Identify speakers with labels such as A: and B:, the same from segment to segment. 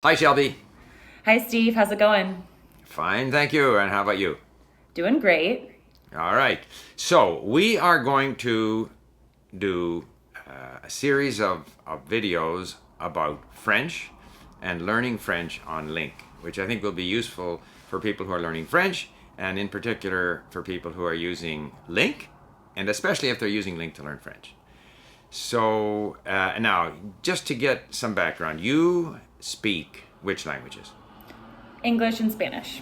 A: Hi, Shelby.
B: Hi, Steve. How's it going?
A: Fine, thank you. And how about you?
B: Doing great.
A: All right. So, we are going to do a series of videos about French and learning French on Link, which I think will be useful for people who are learning French and, in particular, for people who are using Link, and especially if they're using Link to learn French. So, now, just to get some background, you speak which languages?
B: English and Spanish.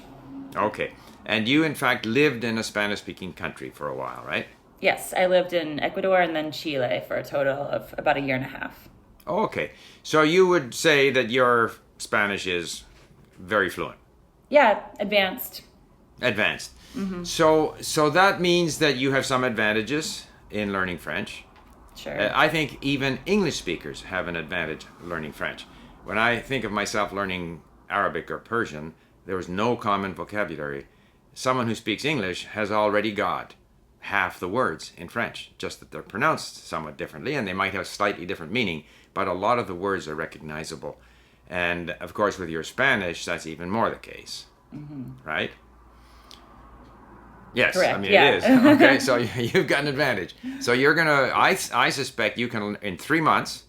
A: Okay. And you, in fact, lived in a Spanish speaking country for a while, right?
B: Yes, I lived in Ecuador and then Chile for a total of about a year and a half.
A: Oh, okay. So you would say that your Spanish is very fluent,
B: Yeah, advanced.
A: advanced. So that means that you have some advantages in learning French.
B: Sure.
A: I think even English speakers have an advantage learning French. When I think of myself learning Arabic or Persian, there was no common vocabulary. Someone who speaks English has already got half the words in French, just that they're pronounced somewhat differently and they might have slightly different meaning, but a lot of the words are recognizable. And of course, with your Spanish, that's even more the case, right? Yes, I
B: Correct.
A: mean it is.
B: Yeah.
A: Okay, so you've got an advantage. So you're gonna, I suspect you can, in 3 months,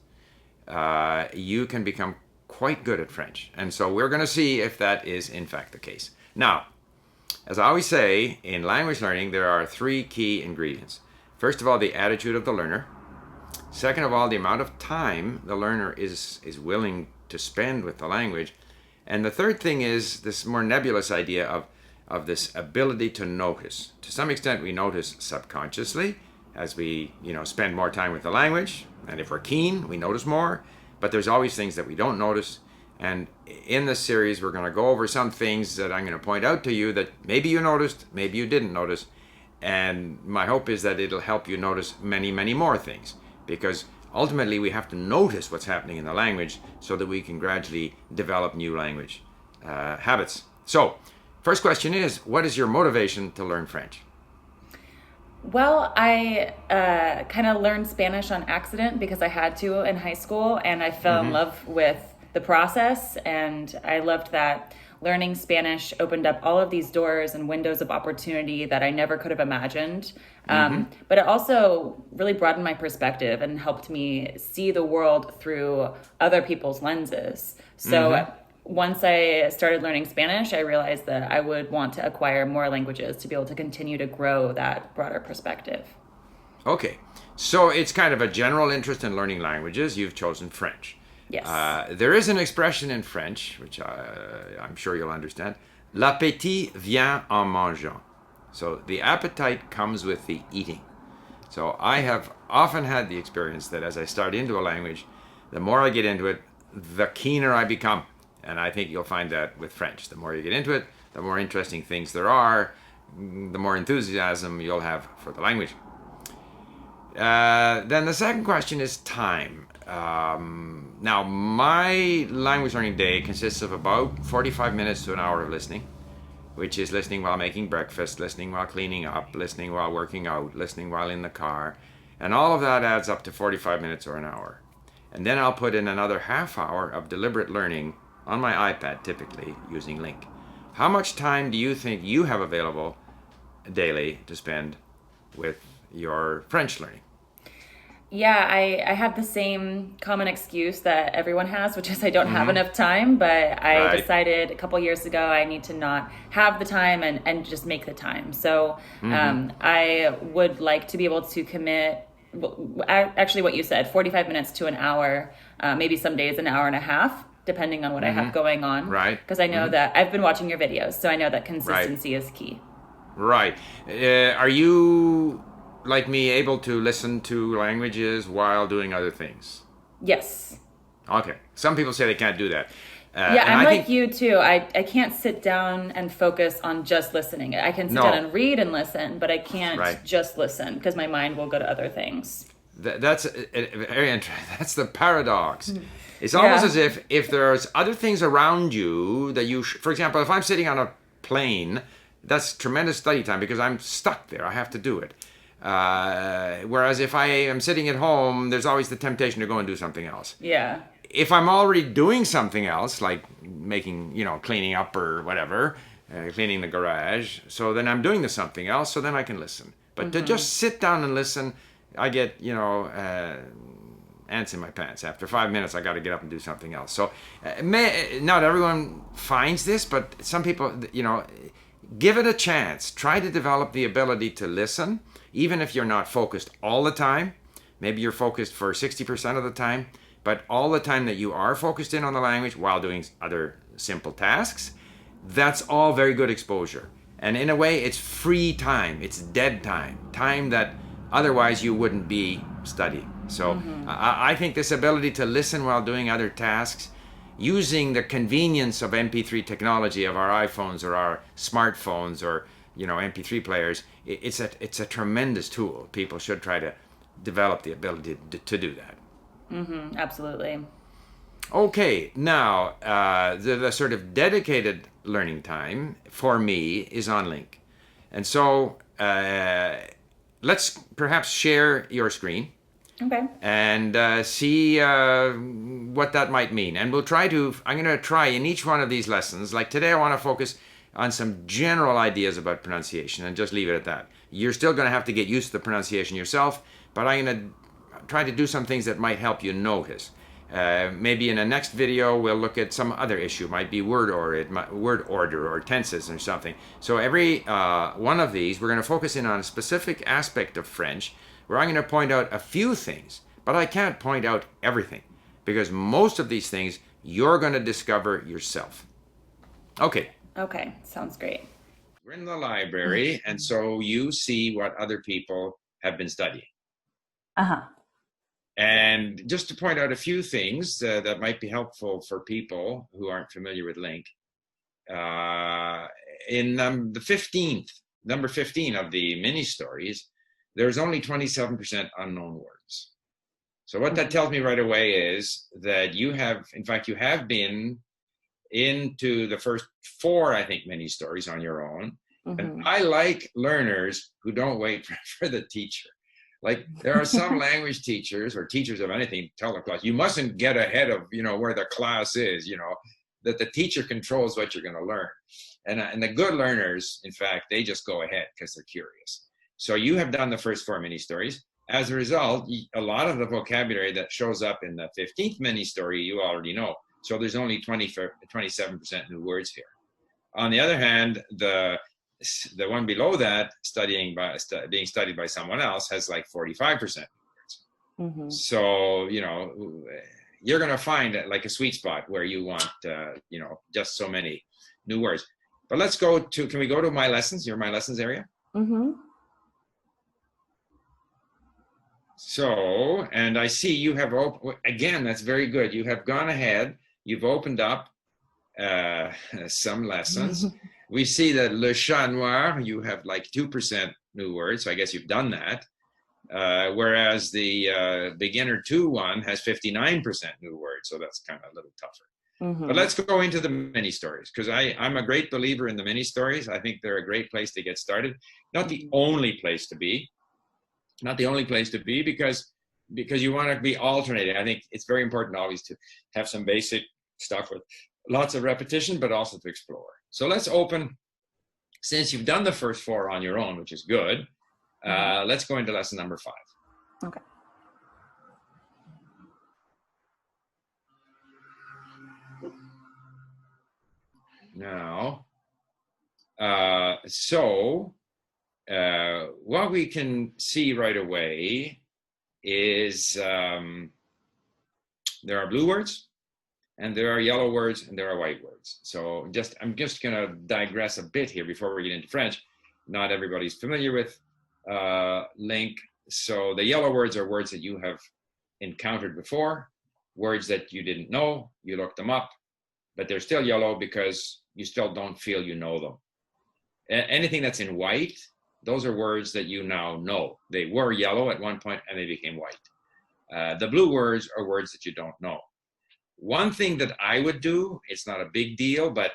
A: you can become quite good at French. And so we're gonna see if that is in fact the case. Now, as I always say, in language learning, there are three key ingredients. First of all, the attitude of the learner. Second of all, the amount of time the learner is willing to spend with the language. And the third thing is this more nebulous idea of this ability to notice. To some extent, we notice subconsciously as we, spend more time with the language. And if we're keen, we notice more. But there's always things that we don't notice. And in this series, we're going to go over some things that I'm going to point out to you that maybe you noticed, maybe you didn't notice. And my hope is that it'll help you notice many, many more things. Because ultimately, we have to notice what's happening in the language so that we can gradually develop new language habits. So, first question is, what is your motivation to learn French?
B: Well, I kind of learned Spanish on accident because I had to in high school, and I fell in love with the process, and I loved that learning Spanish opened up all of these doors and windows of opportunity that I never could have imagined. But it also really broadened my perspective and helped me see the world through other people's lenses. So once I started learning Spanish, I realized that I would want to acquire more languages to be able to continue to grow that broader perspective.
A: Okay, so it's kind of a general interest in learning languages. You've chosen French.
B: Yes.
A: There is an expression in French, which I'm sure you'll understand. L'appétit vient en mangeant. So the appetite comes with the eating. So I have often had the experience that as I start into a language, the more I get into it, the keener I become. And I think you'll find that with French. The more you get into it, the more interesting things there are, the more enthusiasm you'll have for the language. Then the second question is time. Now, my language learning day consists of about 45 minutes to an hour of listening, which is listening while making breakfast, listening while cleaning up, listening while working out, listening while in the car. And all of that adds up to 45 minutes or an hour. And then I'll put in another half hour of deliberate learning on my iPad, typically using Link. How much time do you think you have available daily to spend with your French learning?
B: Yeah, I have the same common excuse that everyone has, which is I don't have enough time. But I
A: Right.
B: decided a couple years ago I need to not have the time and just make the time. So I would like to be able to commit, actually, what you said, 45 minutes to an hour, maybe some days an hour and a half, depending on what I have going on.
A: Right.
B: Because I know that I've been watching your videos, so I know that
A: Right.
B: consistency is key.
A: Right. Are you, like me, able to listen to languages while doing other things?
B: Yes.
A: Okay. Some people say they can't do that.
B: Yeah,
A: And
B: I'm
A: I
B: like
A: think,
B: you too. I can't sit down and focus on just listening. I can sit down
A: no,
B: and read and listen, but I can't
A: right.
B: just listen because my mind will go to other things.
A: That's very interesting. That's the paradox. It's almost
B: Yeah.
A: as if there's other things around you that for example, if I'm sitting on a plane, that's tremendous study time because I'm stuck there. I have to do it. Whereas if I am sitting at home, there's always the temptation to go and do something else.
B: Yeah.
A: If I'm already doing something else, like making, cleaning up or whatever, cleaning the garage. So then I'm doing something else, so then I can listen. But to just sit down and listen, I get, ants in my pants. After 5 minutes, I got to get up and do something else. So not everyone finds this, but some people, give it a chance. Try to develop the ability to listen, even if you're not focused all the time. Maybe you're focused for 60% of the time, but all the time that you are focused in on the language while doing other simple tasks, that's all very good exposure. And in a way, it's free time. It's dead time that otherwise you wouldn't be studying. So I think this ability to listen while doing other tasks, using the convenience of MP3 technology of our iPhones or our smartphones or MP3 players, it's a tremendous tool. People should try to develop the ability to do that.
B: Absolutely.
A: Okay, now the sort of dedicated learning time for me is on Link. And so let's perhaps share your screen.
B: Okay.
A: And see what that might mean. And I'm going to try in each one of these lessons, like today I want to focus on some general ideas about pronunciation and just leave it at that. You're still going to have to get used to the pronunciation yourself, but I'm going to try to do some things that might help you notice. Maybe in a next video we'll look at some other issue. It might be word order or tenses or something. So every one of these we're going to focus in on a specific aspect of French, where I'm going to point out a few things, but I can't point out everything, because most of these things you're going to discover yourself. Okay.
B: Okay, sounds great.
A: We're in the library, and so you see what other people have been studying. And just to point out a few things that might be helpful for people who aren't familiar with Link, in number 15 of the mini stories, there's only 27% unknown words. So what that tells me right away is that you have been into the first 4, I think, mini stories on your own. And I like learners who don't wait for the teacher. Like there are some language teachers or teachers of anything tell the class, you mustn't get ahead of, where the class is, that the teacher controls what you're going to learn. And the good learners, in fact, they just go ahead because they're curious. So you have done the first 4 mini stories. As a result, a lot of the vocabulary that shows up in the 15th mini story, you already know. So there's only 27% new words here. On the other hand, the one below that, being studied by someone else, has like 45% new words. So, you're going to find like a sweet spot where you want, just so many new words. But let's go to, can we go to My Lessons, your My Lessons area? So, and I see you have, again, that's very good. You have gone ahead, you've opened up some lessons. We see that Le Chat Noir, you have like 2% new words, so I guess you've done that. Whereas the Beginner 2 one has 59% new words, so that's kind of a little tougher. But let's go into the mini stories, because I'm a great believer in the mini stories. I think they're a great place to get started. Not the only place to be. Not the only place to be, because you want to be alternating. I think it's very important always to have some basic stuff with lots of repetition, but also to explore. So let's open, since you've done the first 4 on your own, which is good, let's go into lesson number 5.
B: Okay.
A: Now, what we can see right away is there are blue words, and there are yellow words, and there are white words. So I'm just going to digress a bit here before we get into French. Not everybody's familiar with Link. So the yellow words are words that you have encountered before, words that you didn't know, you looked them up, but they're still yellow because you still don't feel you know them. Anything that's in white, those are words that you now know. They were yellow at one point and they became white. The blue words are words that you don't know. One thing that I would do, it's not a big deal, but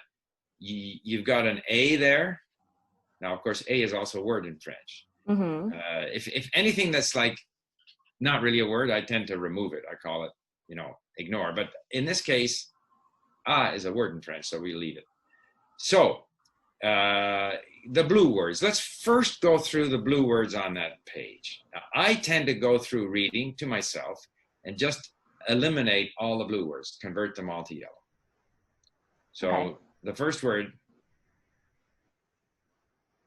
A: you've got an A there. Now, of course, A is also a word in French. If anything that's like not really a word, I tend to remove it. I call it, ignore. But in this case, is a word in French, so we leave it. So the blue words. Let's first go through the blue words on that page. Now, I tend to go through reading to myself and just eliminate all the blue words, convert them all to yellow. So okay. The first word,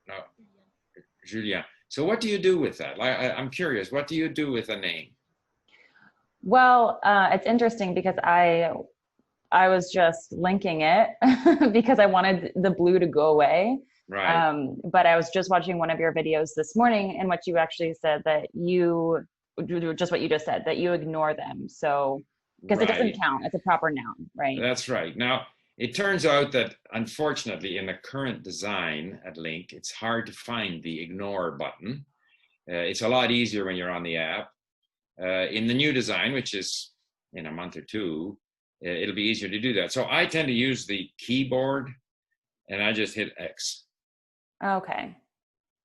A: no, Julien. So what do you do with that? I'm curious, what do you do with a name?
B: Well, it's interesting because I was just linking it because I wanted the blue to go away.
A: Right.
B: But I was just watching one of your videos this morning in which you actually said that just what you just said, that you ignore them. So, because it doesn't count. It's a proper noun, right?
A: That's right. Now, it turns out that unfortunately in the current design at Link, it's hard to find the ignore button. It's a lot easier when you're on the app. In the new design, which is in a month or two, it'll be easier to do that. So I tend to use the keyboard and I just hit X.
B: Okay.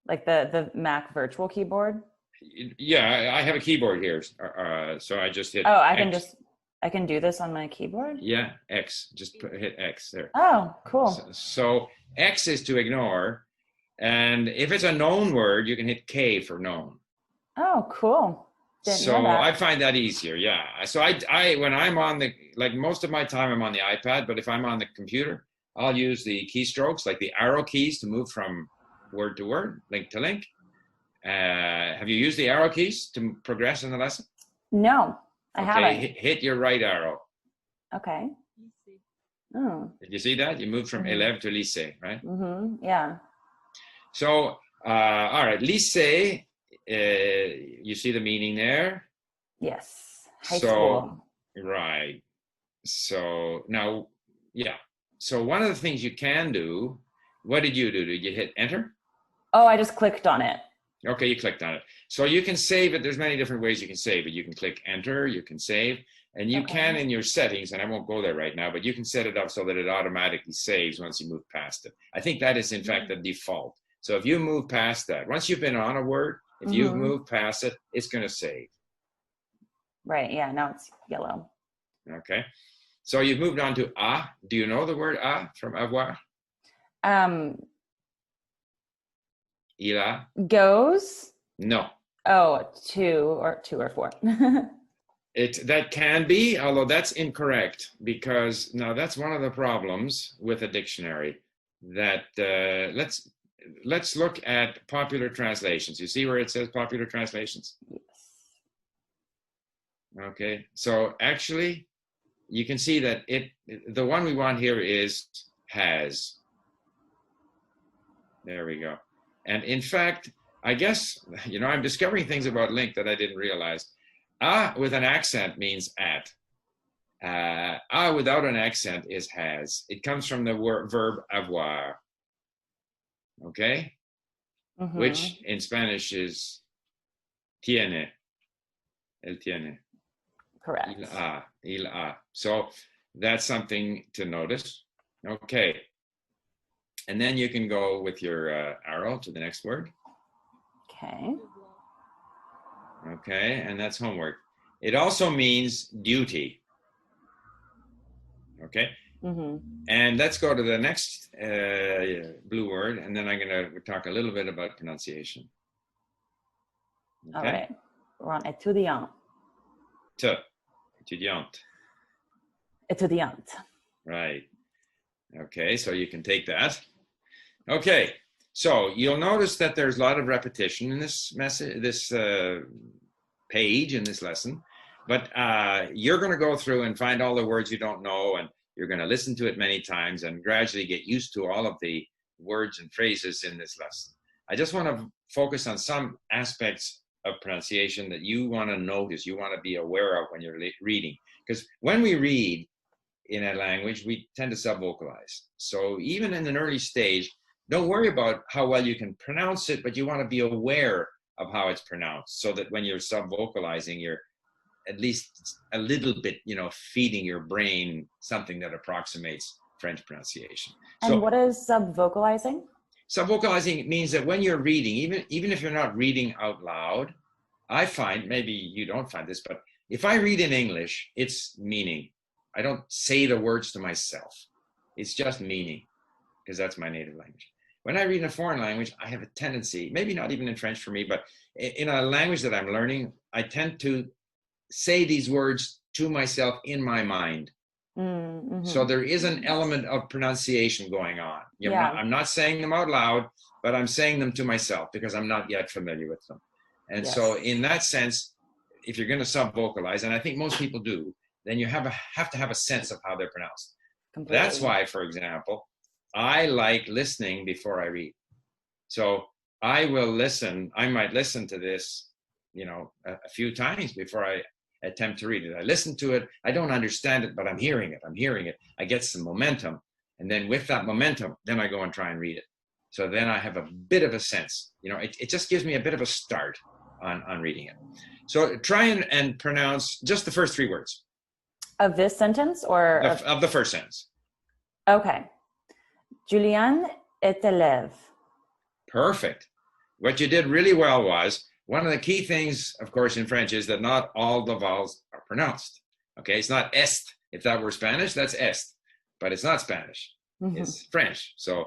B: Like the Mac virtual keyboard?
A: Yeah, I have a keyboard here. So I just hit
B: X. I can do this on my keyboard?
A: Yeah, X. Just hit X there.
B: Oh, cool.
A: So X is to ignore. And if it's a known word, you can hit K for known.
B: Oh, cool.
A: So I find that easier, yeah. So I when I'm on most of my time I'm on the iPad, but if I'm on the computer, I'll use the keystrokes, like the arrow keys to move from word to word, link to link. Have you used the arrow keys to progress in the lesson?
B: No, I haven't.
A: Hit your right arrow.
B: Okay. Oh.
A: Did you see that? You moved from élève to lycée, right?
B: Mm-hmm. Yeah.
A: So, all right, lycée, you see the meaning there?
B: Yes. High school.
A: Right. So now, yeah. So one of the things you can do, what did you do? Did you hit enter?
B: Oh, I just clicked on it.
A: Okay, you clicked on it. So you can save it. There's many different ways you can save it. You can click enter, you can save, and you can in your settings, and I won't go there right now, but you can set it up so that it automatically saves once you move past it. I think that is in fact the default. So if you move past that, once you've been on a word, if you've moved past it, it's going to save.
B: Right, yeah, now it's yellow.
A: Okay. So you've moved on to a. Do you know the word a from avoir? Il a?
B: Goes?
A: No.
B: Oh, two or four.
A: That can be, although that's incorrect, because now that's one of the problems with a dictionary. That let's look at popular translations. You see where it says popular translations?
B: Yes.
A: Okay. So actually, you can see that the one we want here is has. There we go. And in fact, I guess, I'm discovering things about Link that I didn't realize. A with an accent means at. A without an accent is has. It comes from the verb avoir. Okay? Mm-hmm. Which in Spanish is tiene. El tiene.
B: Correct.
A: Il a. So that's something to notice. Okay. And then you can go with your arrow to the next word.
B: Okay.
A: Okay, and that's homework. It also means duty. Okay. Mm-hmm. And let's go to the next blue word, and then I'm going to talk a little bit about pronunciation.
B: Okay. All right. We're on étudiant.
A: Étudiante.
B: Étudiante.
A: Right. Okay, so you can take that. Okay, so you'll notice that there's a lot of repetition in this page in this lesson, but you're going to go through and find all the words you don't know, and you're going to listen to it many times and gradually get used to all of the words and phrases in this lesson. I just want to focus on some aspects of pronunciation that you want to notice, you want to be aware of when you're reading. Because when we read in a language, we tend to subvocalize. So even in an early stage, don't worry about how well you can pronounce it, but you want to be aware of how it's pronounced so that when you're subvocalizing, you're at least a little bit, feeding your brain something that approximates French pronunciation.
B: And what is subvocalizing?
A: Subvocalizing means that when you're reading, even if you're not reading out loud, I find, maybe you don't find this, but if I read in English, it's meaning. I don't say the words to myself. It's just meaning, because that's my native language. When I read in a foreign language, I have a tendency, maybe not even in French for me, but in a language that I'm learning, I tend to say these words to myself in my mind.
B: Mm-hmm.
A: So there is an element of pronunciation going on.
B: Yeah.
A: I'm not saying them out loud, but I'm saying them to myself because I'm not yet familiar with them. And
B: Yes.
A: so in that sense, if you're going to sub-vocalize, and I think most people do, then you have to have a sense of how they're pronounced.
B: Completely.
A: That's why, for example, I like listening before I read. So I might listen to this, a few times before I attempt to read it. I listen to it. I don't understand it, but I'm hearing it. I get some momentum. And then with that momentum, then I go and try and read it. So then I have a bit of a sense, it just gives me a bit of a start on reading it. So try and pronounce just the first 3 words.
B: Of this sentence or?
A: Of the first sentence.
B: Okay. Julien est élève.
A: Perfect. What you did really well was, one of the key things, of course, in French is that not all the vowels are pronounced. Okay, it's not est. If that were Spanish, that's est. But it's not Spanish. Mm-hmm. It's French. So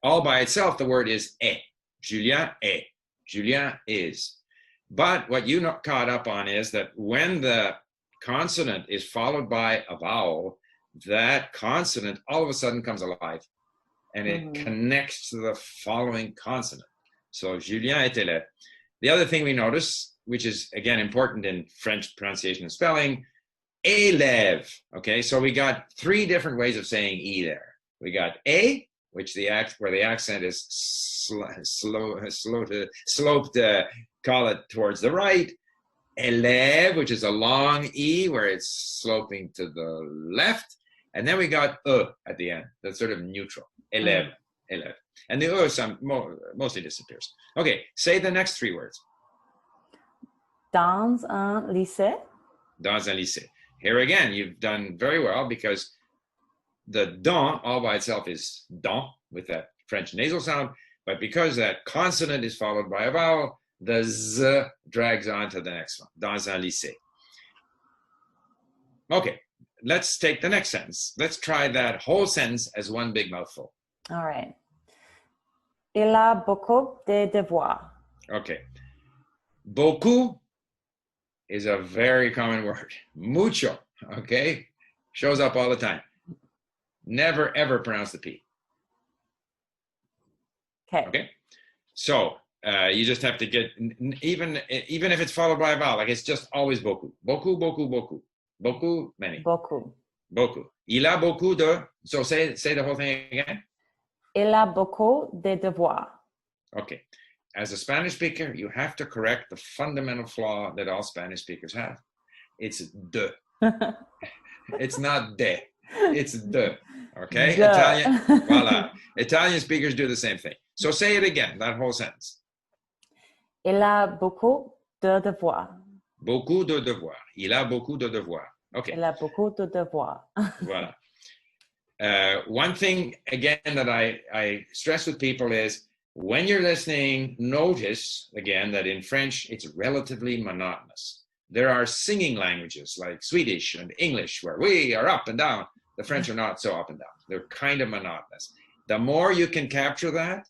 A: all by itself, the word is est. Julien est. Julien is. But what you caught up on is that when the consonant is followed by a vowel, that consonant all of a sudden comes alive. And it connects to the following consonant. So Julien est élève. The other thing we notice, which is again important in French pronunciation and spelling, élève. Okay, so we got 3 different ways of saying e there. We got a, which where the accent is sloped, call it towards the right. Élève, which is a long e, where it's sloping to the left. And then we got at the end. That's sort of neutral. Élève, élève. And the mostly disappears. Okay, say the next 3 words.
B: Dans un lycée.
A: Dans un lycée. Here again, you've done very well because the dans all by itself is dans with that French nasal sound, but because that consonant is followed by a vowel, the z drags on to the next one. Dans un lycée. Okay, let's take the next sentence. Let's try that whole sentence as one big mouthful.
B: All right. Il a beaucoup de devoirs.
A: Okay. Beaucoup is a very common word. Mucho, okay? Shows up all the time. Never, ever pronounce the P. Okay? So, you just have to get, even if it's followed by a vowel, like it's just always beaucoup. Beaucoup, beaucoup, beaucoup. Beaucoup, many.
B: Beaucoup.
A: Beaucoup. Il a beaucoup de, so say the whole thing again.
B: Il a beaucoup de devoirs.
A: Okay. As a Spanish speaker, you have to correct the fundamental flaw that all Spanish speakers have. It's de. It's not de. It's de. Okay?
B: De.
A: Italian, voila. Italian speakers do the same thing. So say it again, that whole sentence.
B: Il a beaucoup de devoirs.
A: Beaucoup de devoirs. Il a beaucoup de devoirs. Okay.
B: Il a beaucoup de devoirs.
A: Voilà. One thing, again, that I stress with people is when you're listening, notice, again, that in French, it's relatively monotonous. There are singing languages like Swedish and English where we are up and down. The French are not so up and down. They're kind of monotonous. The more you can capture that,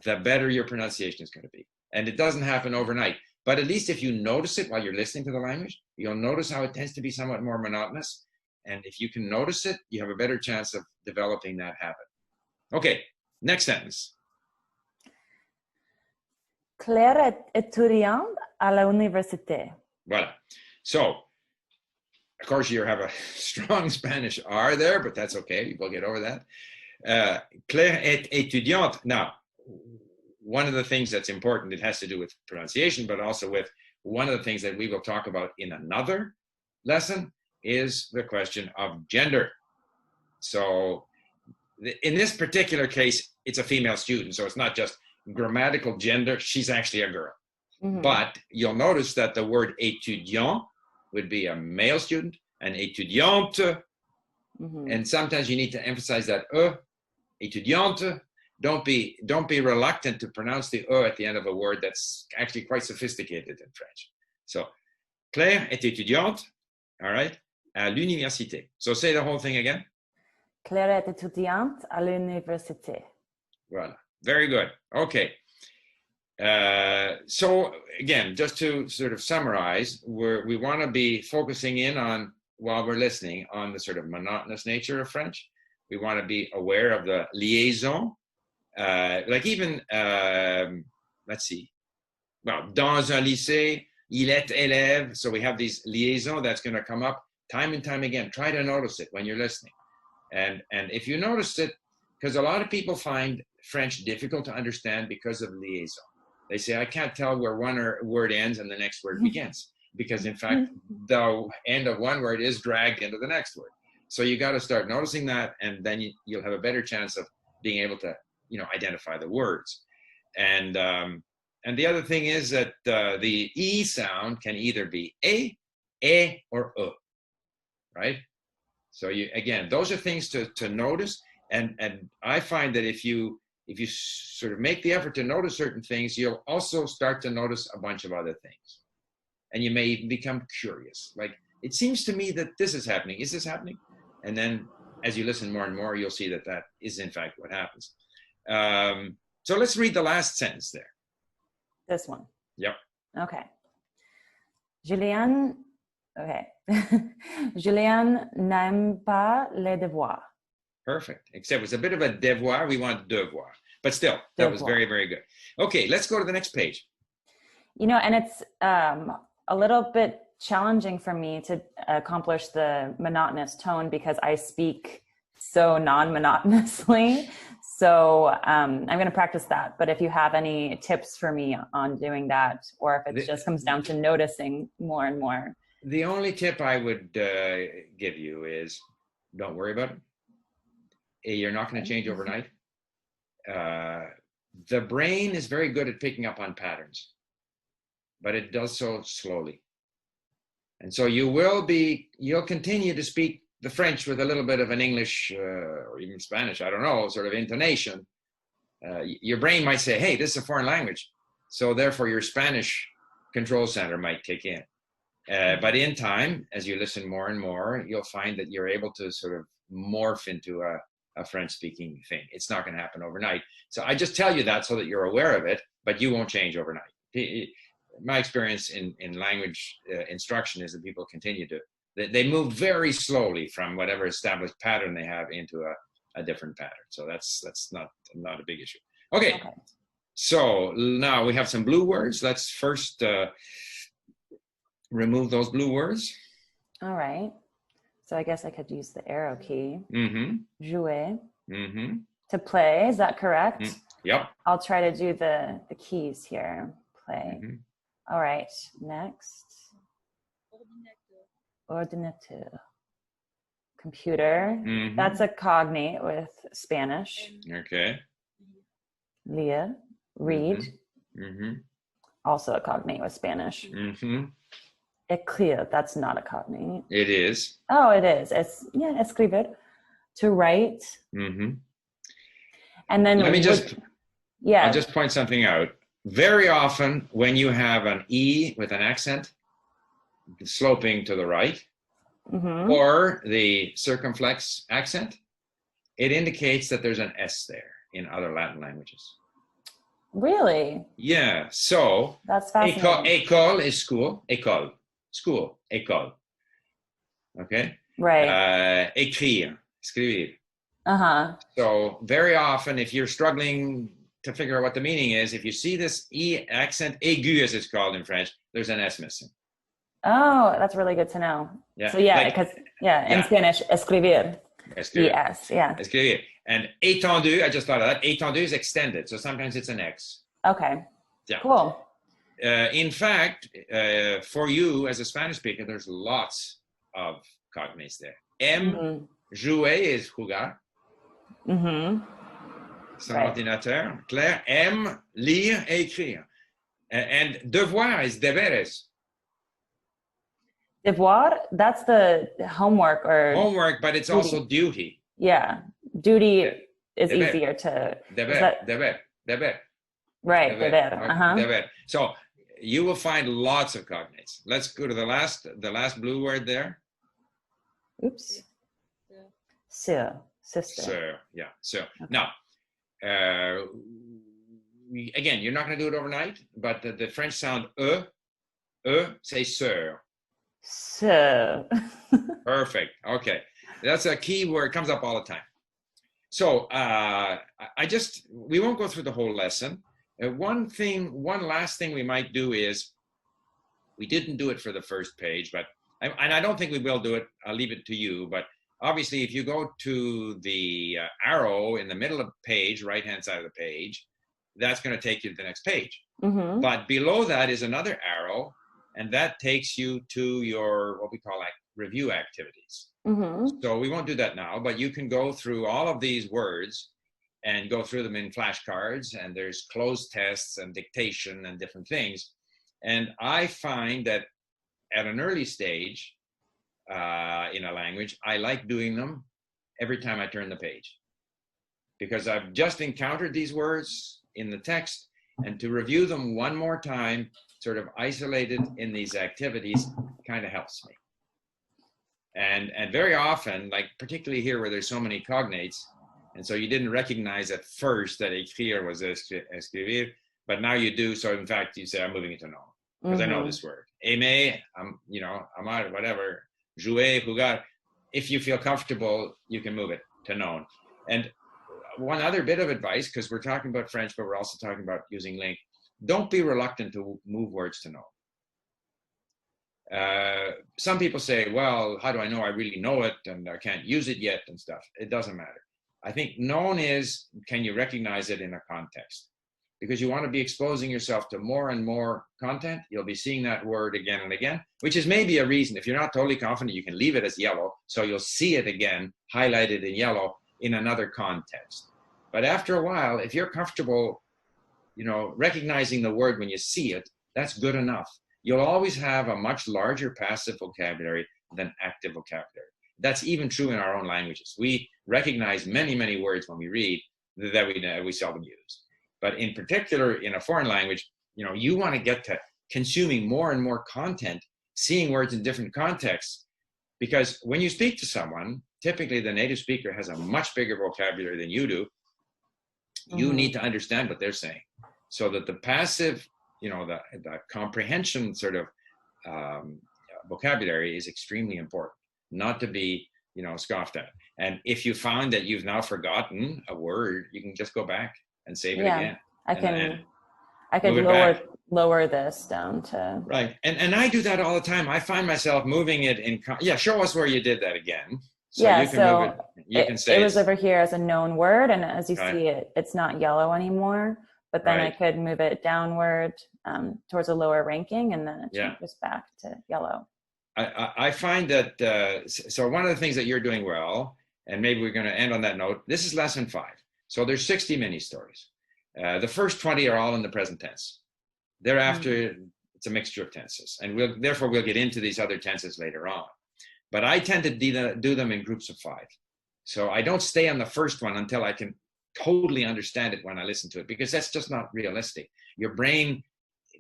A: the better your pronunciation is going to be. And it doesn't happen overnight. But at least if you notice it while you're listening to the language, you'll notice how it tends to be somewhat more monotonous. And if you can notice it, you have a better chance of developing that habit. Okay, next sentence.
B: Claire est étudiante à l'université.
A: Voilà. So, of course, you have a strong Spanish R there, but that's okay. We'll get over that. Claire est étudiante. Now, one of the things that's important, it has to do with pronunciation, but also with one of the things that we will talk about in another lesson is the question of gender. So in this particular case, it's a female student, so it's not just grammatical gender, she's actually a girl. Mm-hmm. But you'll notice that the word étudiant would be a male student, and étudiante, and sometimes you need to emphasize that étudiante. Don't be reluctant to pronounce the at the end of a word that's actually quite sophisticated in French. So, Claire est étudiante, all right? à l'université. So say the whole thing again.
B: Claire est étudiante à l'université.
A: Voilà. Very good. Okay. So again, just to sort of summarize, we want to be focusing in on, while we're listening, on the sort of monotonous nature of French. We want to be aware of the liaison, like even, let's see, well, dans un lycée, il est élève. So we have these liaisons that's going to come up time and time again. Try to notice it when you're listening. And if you notice it, because a lot of people find French difficult to understand because of liaison. They say, I can't tell where one word ends and the next word begins. Because in fact, the end of one word is dragged into the next word. So you got to start noticing that, and then you'll have a better chance of being able to, identify the words. And the other thing is that the E sound can either be A, or E, right? So again, those are things to notice. And I find that if you sort of make the effort to notice certain things, you'll also start to notice a bunch of other things. And you may even become curious. Like, it seems to me that this is happening. Is this happening? And then as you listen more and more, you'll see that is in fact what happens. So let's read the last sentence there.
B: This one.
A: Yep.
B: Okay. Julien n'aime pas les devoirs. Perfect.
A: Except it's a bit of a devoir. We want devoir. But still, that was very, very good. Okay, let's go to the next page.
B: And it's a little bit challenging for me to accomplish the monotonous tone because I speak so non-monotonously. So I'm going to practice that. But if you have any tips for me on doing that, or if it just comes down to noticing more and more.
A: The only tip I would give you is don't worry about it. You're not going to change overnight. The brain is very good at picking up on patterns, but it does so slowly. And so you'll continue to speak the French with a little bit of an English or even Spanish, I don't know, sort of intonation. Your brain might say, hey, this is a foreign language. So therefore your Spanish control center might kick in. But in time, as you listen more and more, you'll find that you're able to sort of morph into a French-speaking thing. It's not going to happen overnight. So I just tell you that so that you're aware of it, but you won't change overnight. My experience in language instruction is that people continue to, they move very slowly from whatever established pattern they have into a different pattern. So that's not a big issue. Okay. So now we have some blue words. Let's first remove those blue words.
B: All right. So I guess I could use the arrow key.
A: Mm-hmm.
B: Jouer.
A: Mm-hmm.
B: To play, is that correct?
A: Mm-hmm. Yep.
B: I'll try to do the keys here. Play.
A: Mm-hmm.
B: All right. Next. Ordinateur. Computer.
A: Mm-hmm.
B: That's a cognate with Spanish.
A: Okay.
B: Lire. Read.
A: Mm-hmm.
B: Also a cognate with Spanish.
A: Mm-hmm.
B: Écrire, that's not a cognate.
A: It is.
B: Oh, it is. It's escribir. To write.
A: Mm-hmm.
B: And then
A: I'll just point something out. Very often when you have an E with an accent sloping to the right,
B: mm-hmm.
A: or the circumflex accent, it indicates that there's an S there in other Latin languages.
B: Really?
A: Yeah. So
B: that's fascinating.
A: École is school. École. School. École. Okay?
B: Right.
A: Écrire. Escribir.
B: Uh-huh.
A: So very often, if you're struggling to figure out what the meaning is, if you see this E accent, aigu as it's called in French, there's an S missing.
B: Oh, that's really good to know.
A: Yeah.
B: So because in Spanish, escribir.
A: Escribir.
B: ES, yeah.
A: Escribir. And étendu, I just thought of that. Étendu is extended, so sometimes it's an X.
B: Okay.
A: Yeah.
B: Cool.
A: In fact, for you as a Spanish speaker, there's lots of cognates there. Jouer is jugar.
B: Mm-hmm.
A: Son ordinateur. Claire aime lire et écrire. And devoir is deberes.
B: Devoir, that's the homework or...
A: Homework, but it's also duty.
B: Yeah. Duty is
A: deber.
B: Easier to...
A: Deber.
B: Right, deber. Uh-huh.
A: Deber. So you will find lots of cognates. Let's go to the last blue word there.
B: Oops. Sœur, sister.
A: Sœur, yeah. So
B: Okay.
A: now, again, you're not going to do it overnight, but the French sound say sœur.
B: Sœur.
A: Perfect. Okay, that's a key word. It comes up all the time. So we won't go through the whole lesson. One last thing we might do is, we didn't do it for the first page, but and I don't think we will do it. I'll leave it to you. But obviously, if you go to the arrow in the middle of the page, right-hand side of the page, that's going to take you to the next page.
B: Mm-hmm.
A: But below that is another arrow, and that takes you to your, what we call, like, review activities.
B: Mm-hmm.
A: So we won't do that now, but you can go through all of these words and go through them in flashcards, and there's closed tests and dictation and different things. And I find that at an early stage in a language, I like doing them every time I turn the page, because I've just encountered these words in the text, and to review them one more time, sort of isolated in these activities, kind of helps me. And very often, like particularly here where there's so many cognates, and so you didn't recognize at first that écrire was escrire, but now you do. So in fact, you say, I'm moving it to known, because I know this word. Aimer, amar, whatever, jouer, jugar. If you feel comfortable, you can move it to known. And one other bit of advice, because we're talking about French, but we're also talking about using LingQ, don't be reluctant to move words to known. Some people say, well, how do I know I really know it and I can't use it yet and stuff? It doesn't matter. I think known is, can you recognize it in a context? Because you want to be exposing yourself to more and more content. You'll be seeing that word again and again, which is maybe a reason. If you're not totally confident, you can leave it as yellow, so you'll see it again, highlighted in yellow in another context. But after a while, if you're comfortable, recognizing the word when you see it, that's good enough. You'll always have a much larger passive vocabulary than active vocabulary. That's even true in our own languages. We recognize many, many words when we read that we seldom use. But in particular, in a foreign language, you want to get to consuming more and more content, seeing words in different contexts, because when you speak to someone, typically the native speaker has a much bigger vocabulary than you do. You need to understand what they're saying, so that the passive, the comprehension sort of vocabulary is extremely important, not to be, scoffed at. And if you found that you've now forgotten a word, you can just go back and save it again.
B: I can lower this down to.
A: Right. And I do that all the time. I find myself moving it in. Show us where you did that again. So you can move it. You can say
B: it was over here as a known word, and as you see it, it's not yellow anymore. But then I could move it downward towards a lower ranking, and then it changes back to yellow.
A: I find that, so one of the things that you're doing well, and maybe we're going to end on that note, this is lesson 5. So there's 60 mini stories. The first 20 are all in the present tense. Thereafter, it's a mixture of tenses. And therefore we'll get into these other tenses later on. But I tend to do them in groups of 5. So I don't stay on the first one until I can totally understand it when I listen to it, because that's just not realistic. Your brain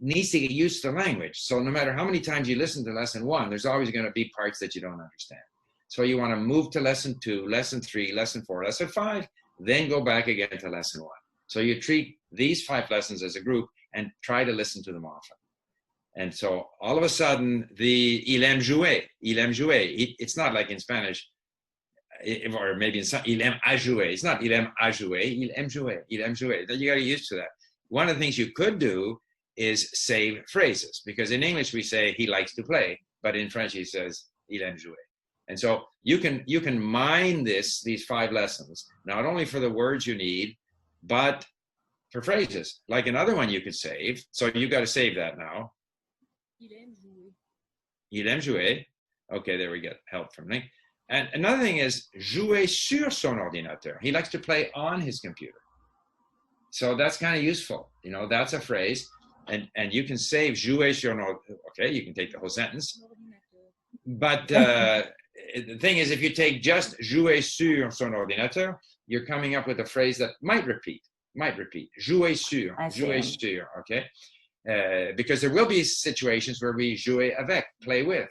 A: needs to get used to the language. So no matter how many times you listen to lesson 1, there's always going to be parts that you don't understand. So you want to move to lesson 2, lesson 3, lesson 4, lesson 5, then go back again to lesson 1. So you treat these 5 lessons as a group and try to listen to them often. And so all of a sudden, il aime jouer, it's not like in Spanish, or maybe in some, il aime à jouer. It's not il aime à jouer, il aime jouer. You got to get used to that. One of the things you could do is save phrases, because in English we say he likes to play, but in French he says il aime jouer. And so you can mine these 5 lessons, not only for the words you need, but for phrases. Like another one you could save. So you got to save that now. Il aime jouer. Il aime jouer. Okay, there we get help from me. And another thing is jouer sur son ordinateur. He likes to play on his computer. So that's kind of useful. That's a phrase. And you can save jouer sur son. Okay, you can take the whole sentence. But the thing is, if you take just jouer sur son ordinateur, you're coming up with a phrase that might repeat. Jouer sur, okay? Because there will be situations where we jouer avec, play with.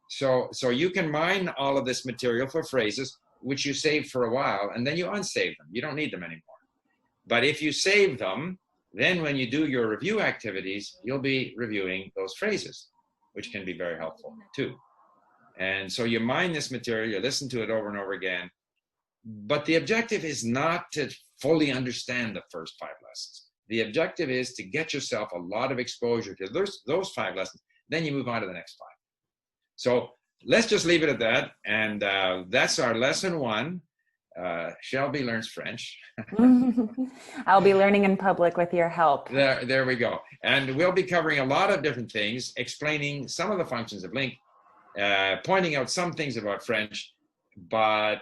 A: So you can mine all of this material for phrases which you save for a while, and then you unsave them. You don't need them anymore. But if you save them, then when you do your review activities, you'll be reviewing those phrases, which can be very helpful too. And so you mine this material, you listen to it over and over again. But the objective is not to fully understand the first 5 lessons. The objective is to get yourself a lot of exposure to those 5 lessons. Then you move on to the next 5. So let's just leave it at that. And that's our lesson 1. Shelby learns French.
B: I'll be learning in public with your help.
A: There we go. And we'll be covering a lot of different things, explaining some of the functions of LingQ, pointing out some things about French, but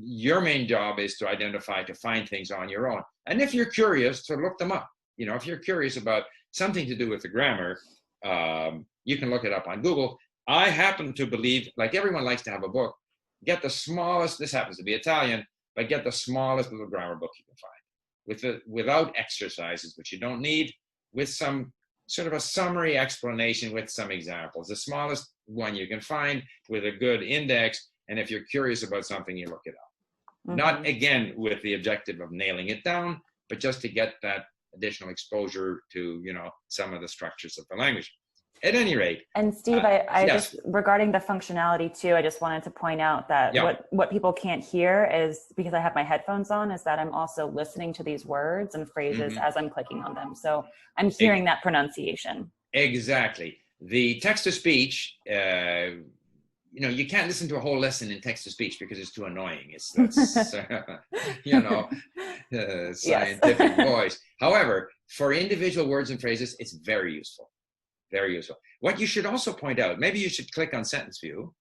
A: your main job is to find things on your own. And if you're curious, to look them up. You know, if you're curious about something to do with the grammar, you can look it up on Google. I happen to believe, like everyone likes to have a book, get the smallest, this happens to be Italian, but get the smallest little grammar book you can find, without exercises, which you don't need, with some sort of a summary explanation with some examples. The smallest one you can find with a good index, and if you're curious about something, you look it up. Not, again, with the objective of nailing it down, but just to get that additional exposure to, you know, some of the structures of the language. At any rate. And
B: Steve, I
A: yes.
B: just, regarding the functionality too, I just wanted to point out that what people can't hear is, because I have my headphones on, is that I'm also listening to these words and phrases as I'm clicking on them. So I'm hearing that pronunciation.
A: Exactly. The text-to-speech, you know, you can't listen to a whole lesson in text-to-speech because it's too annoying. That's you know, scientific voice. However, for individual words and phrases, it's very useful. Very useful. What you should also point out, maybe you should click on sentence view.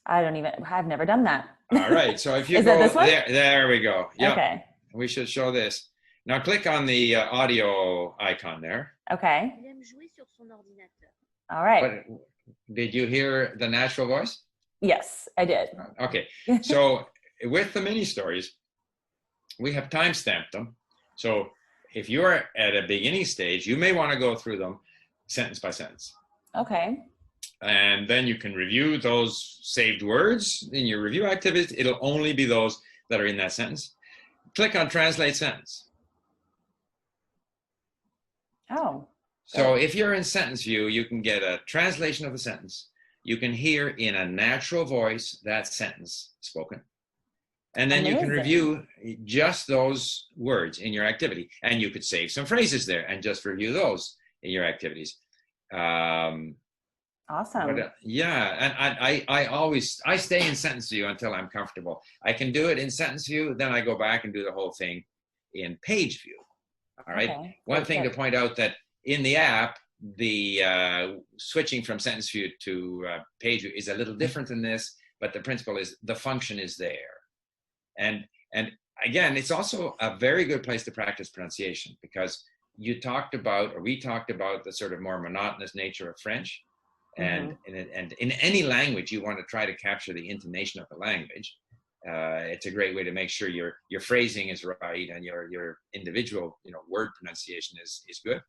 B: I've never done that.
A: All right. So if you go there we go. Yeah. Okay. We should show this. Now click on the audio icon there.
B: Okay. All right.
A: But did you hear the natural voice?
B: Yes, I did.
A: Okay. So with the mini stories, we have time-stamped them. So if you're at a beginning stage, you may want to go through them sentence by sentence.
B: Okay.
A: And then you can review those saved words in your review activities. It'll only be those that are in that sentence. Click on Translate Sentence.
B: Oh.
A: So if you're in sentence view, you can get a translation of the sentence. You can hear in a natural voice that sentence spoken. And then you can review just those words in your activity. And you could save some phrases there and just review those in your activities.
B: Awesome.
A: But, yeah, and I stay in sentence view until I'm comfortable. I can do it in sentence view, then I go back and do the whole thing in page view. All right. Okay. One thing to point out, that in the app, the switching from sentence view to page view is a little different than this, but the principle is the function is there. And again, it's also a very good place to practice pronunciation, because we talked about the sort of more monotonous nature of French. And in any language, you want to try to capture the intonation of the language. It's a great way to make sure your phrasing is right and your individual, you know, word pronunciation is good.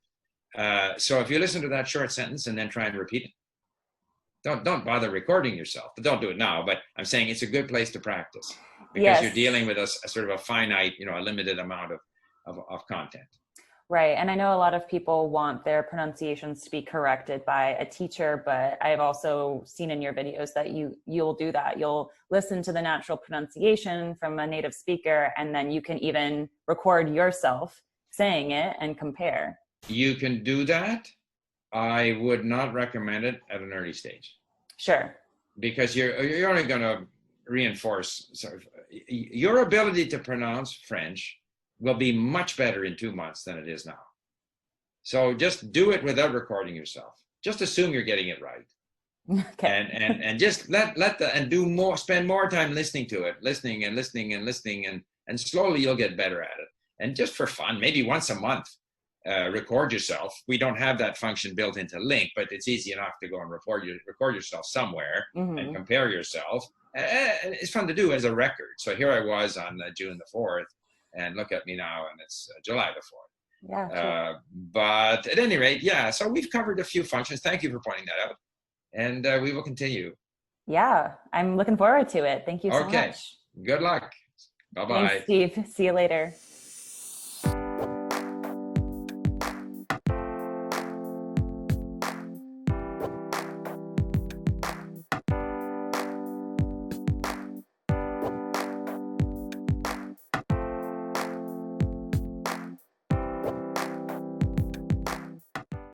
A: So if you listen to that short sentence and then try and repeat it, don't bother recording yourself, but don't do it now. But I'm saying it's a good place to practice, because you're dealing with a sort of a finite, you know, a limited amount of content.
B: Right. And I know a lot of people want their pronunciations to be corrected by a teacher, but I've also seen in your videos that you'll do that. You'll listen to the natural pronunciation from a native speaker, and then you can even record yourself saying it and compare.
A: You can do that. I would not recommend it at an early stage.
B: Sure.
A: Because you're only going to reinforce sort of your ability to pronounce French will be much better in 2 months than it is now. So just do it without recording yourself. Just assume you're getting it right. Okay. And just spend more time listening to it, listening, and slowly you'll get better at it. And just for fun, maybe once a month, record yourself. We don't have that function built into LingQ, but it's easy enough to go and record yourself somewhere and compare yourself. It's fun to do as a record. So here I was on June the 4th, and look at me now, and it's July the 4th.
B: Yeah. Sure.
A: But at any rate, yeah, so we've covered a few functions. Thank you for pointing that out. and we will continue.
B: Yeah, I'm looking forward to it. Thank you so
A: Okay.
B: much.
A: Good luck. Bye
B: Thanks,
A: bye.
B: Steve. See you later.